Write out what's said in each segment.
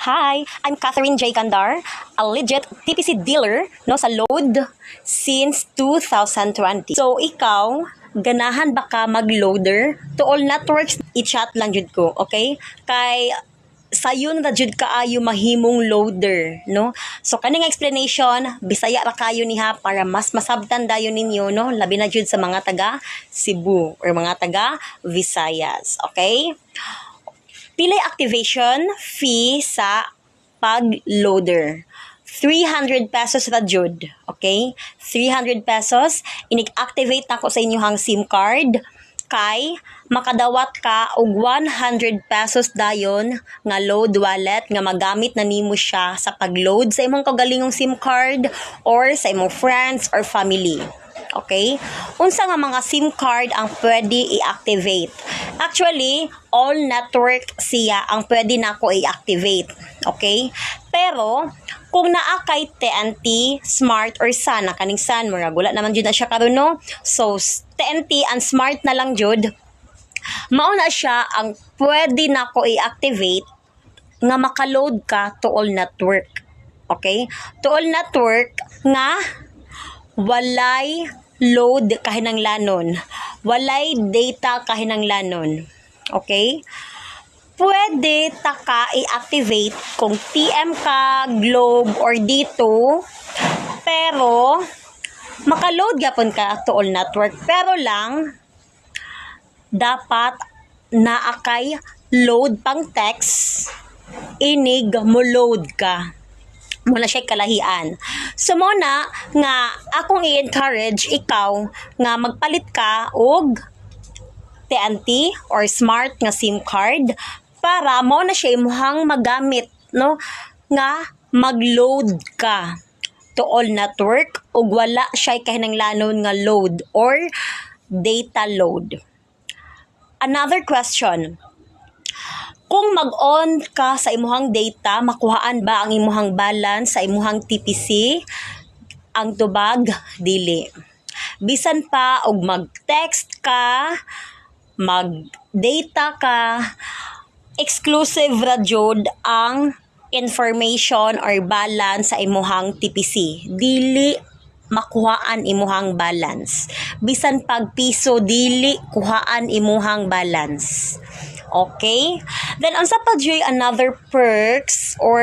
Hi, I'm Catherine J. Gandar, a legit TPC dealer no sa load since 2020. So ikaw, ganahan ba ka mag-loader? To all networks, i-chat lang jud ko, okay? Kay sayon na jud kaayo mahimong loader, no? So kaning explanation, Bisaya ra kayo niha para mas masabtan dayon ninyo, no? Labi na jud sa mga taga Cebu or mga taga Visayas, okay? Pilay activation fee sa pag-loader. 300 pesos ra jud, okay? 300 pesos, inig-activate na ko sa inyong SIM card, kay makadawat ka og 100 pesos dayon nga load wallet nga magamit na nimo siya sa pag-load sa imong kaugalingong SIM card or sa imong friends or family. Okay? Unsa nga mga SIM card ang pwede i-activate? Actually, all network siya ang pwede nako i-activate. Okay? Pero kung naa kay TNT, Smart or Sun, kaning Sun, mura gula naman jud na siya karon no. So TNT and Smart na lang jud. Mao na siya ang pwede nako i-activate nga makaload ka to all network. Okay? To all network nga walay load kahinanglanon, walay data kahinanglanon. Okay? Pwede ta ka i-activate kung TM ka, Globe, or dito, pero makaload gyapon ka to all network. Pero lang, dapat naakay load pang text, inig mo load ka. Muna siya kalahian. So muna nga akong i-encourage ikaw nga magpalit ka og TNT or Smart nga SIM card para mo na siya imuhang magamit no nga mag-load ka to all network ug wala siya kahinanglanon nga load or data load. Another question. Kung mag-on ka sa imuhang data, makuhaan ba ang imuhang balance sa imuhang TPC? Ang tubag, dili. Bisan pa og mag-text ka, mag-data ka, exclusive ra jud ang information or balance sa imuhang TPC. Dili makuhaan imuhang balance. Bisan pag piso, dili kuhaan imuhang balance. Okay? Then, unsa pa dyoy another perks or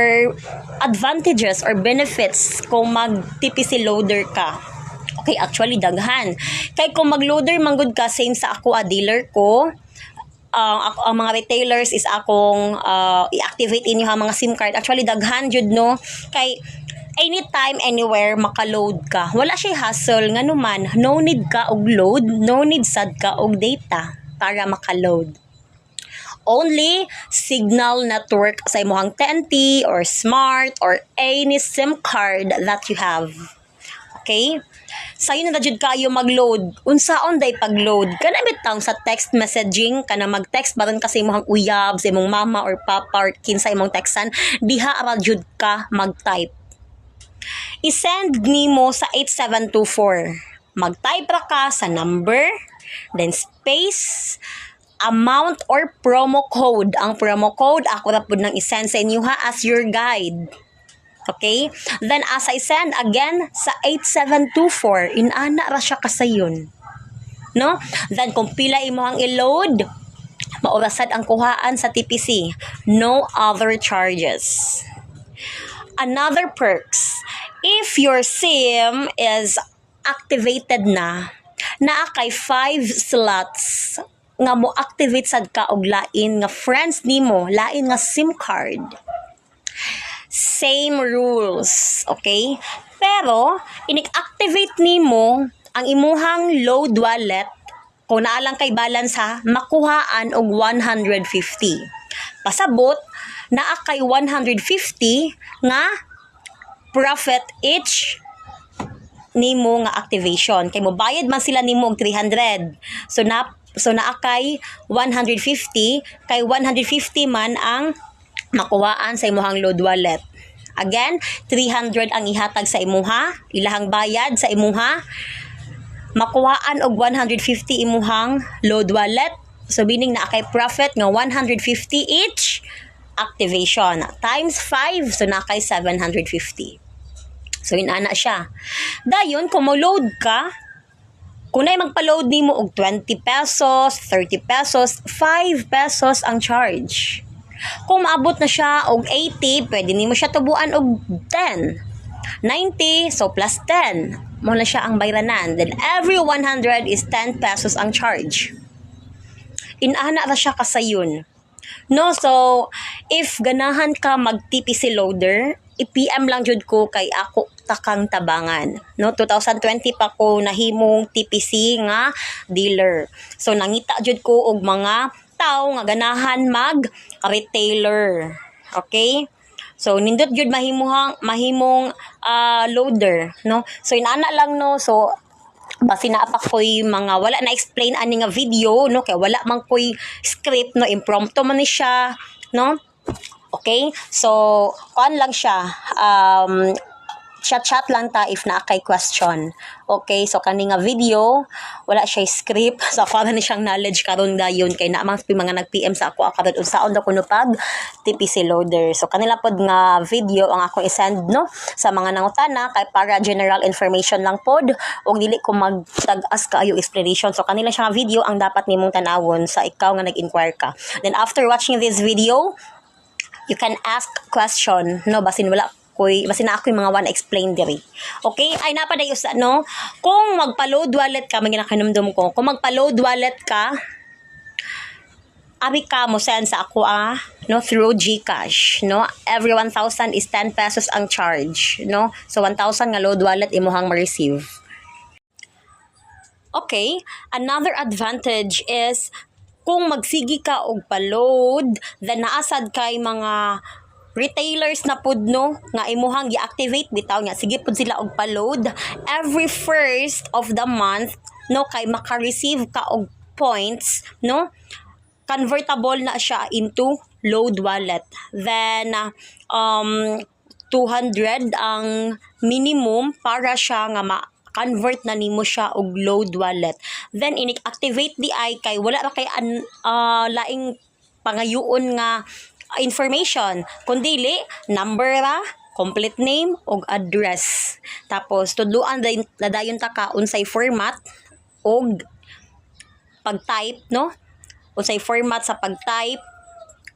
advantages or benefits kung mag-TPC loader ka? Okay, actually, daghan. Kay kung mag-loader manggod ka, same sa ako, dealer ko, ang mga retailers is akong i-activate inyo ang mga SIM card. Actually, daghan jud no? Kay anytime, anywhere, makaload ka. Wala siya hassle. Nga naman, no need ka og load, no need sad ka og data para makaload. Only signal network sa imuhang TNT or Smart or any SIM card that you have. Okay? Sayo na jud kayo mag-load. Unsaon day pag-load? Kana bitaw sa text messaging, kana mag-text baron ka sa imuhang uyab, sa imong mama or papa or kinsa imong textan, diha ra jud ka mag-type. I-send nimo sa 8724. Mag-type ra ka sa number, then space, amount or promo code. Ang promo code, ako na po nang isend sa inyo ha as your guide. Okay? Then as I send again sa 8724, inana ra siya kasayon. No? Then kung pila imo ang i-load, maurasad ang kuhaan sa TPC. No other charges. Another perks, if your SIM is activated na kay 5 slots nga mo activate sad ka og lain nga friends nimo, lain nga SIM card. Same rules, okay? Pero inig-activate nimo ang imuhang load wallet kung naa lang kay balance ha, makuhaan og 150. Pasabot naa kay 150 nga profit each nimo nga activation. Kay mobayad man sila nimo og 300. So naa kay 150, kay 150 man ang makuhaan sa imuhang load wallet. Again, 300 ang ihatag sa imuha, ilahang bayad sa imuha, makuhaan og 150 imuhang load wallet. So meaning naa kay profit nga 150 each activation times 5, so na kay 750. So inana siya. Dayon kung mo load ka, kung na magpa-load nimo og 20 pesos, 30 pesos, 5 pesos ang charge. Kung maabot na siya og 80, pwede nimo siya tubuan og 10. 90, so plus 10. Mo na siya ang bayranan. Then every 100 is 10 pesos ang charge. Inana ra siya kasayon. No, so if ganahan ka mag TPC loader, i-PM lang jud ko kay ako takang tabangan. No, 2020 pa ko nahimong TPC nga dealer. So nangita jud ko og mga tao nga ganahan mag retailer. Okay? So nindot jud mahimong loader, no? So inana lang, no. So basi na pa koy mga wala na explain ani nga video, no, kay wala man koy script, no, impromptu man ni siya, no. Okay, so kuan lang siya, chat lang ta if na kay question. Okay, so kani nga video wala siya script, so ako na siyang knowledge karon dayon kay na mga nag-PM sa ako karon unsaon daw kuno pag TPC loader. So kanila pod nga video ang akong i-send, no, sa mga nangutana kay para general information lang pod ug dili ko magtag-as kaayo explanation. So kanila siya nga video ang dapat nimong tanawon sa ikaw nga nag-inquire ka. Then after watching this video, you can ask question, no, basin wala basta na ako yung mga one explain diri. Okay? Ay napadayo sa no. Kung magpa-load wallet ka, may ginakanumdum ko. Kung magpa-load wallet ka, abi ka mo send sa ako no, through GCash, no. Every 1,000 is 10 pesos ang charge, no. So 1,000 nga load wallet imuhang ma-receive. Okay, another advantage is kung magsigi ka og pa-load, then naasad kay mga retailers na pud, no, nga imuhang i-activate bitaw niya, sige pud sila og pa-load every first of the month, no, kay maka-receive ka og points, no, convertible na siya into load wallet. Then 200 ang minimum para siya nga convert na nimo siya og load wallet. Then ini-activate di ay kay wala ra kay laing pangayuon nga information, kundili number ra, complete name og address. Tapos tudluan na dayon ta ka unsay format og pag-type, no, unsay format sa pag-type,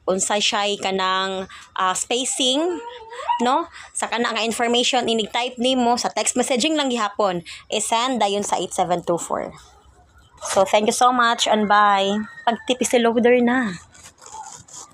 unsay siya kanang spacing, no, sa kana nga information inig-type nimo sa text messaging lang gihapon, i-send dayon sa 8724. So thank you so much and bye. Pag TPC loader na.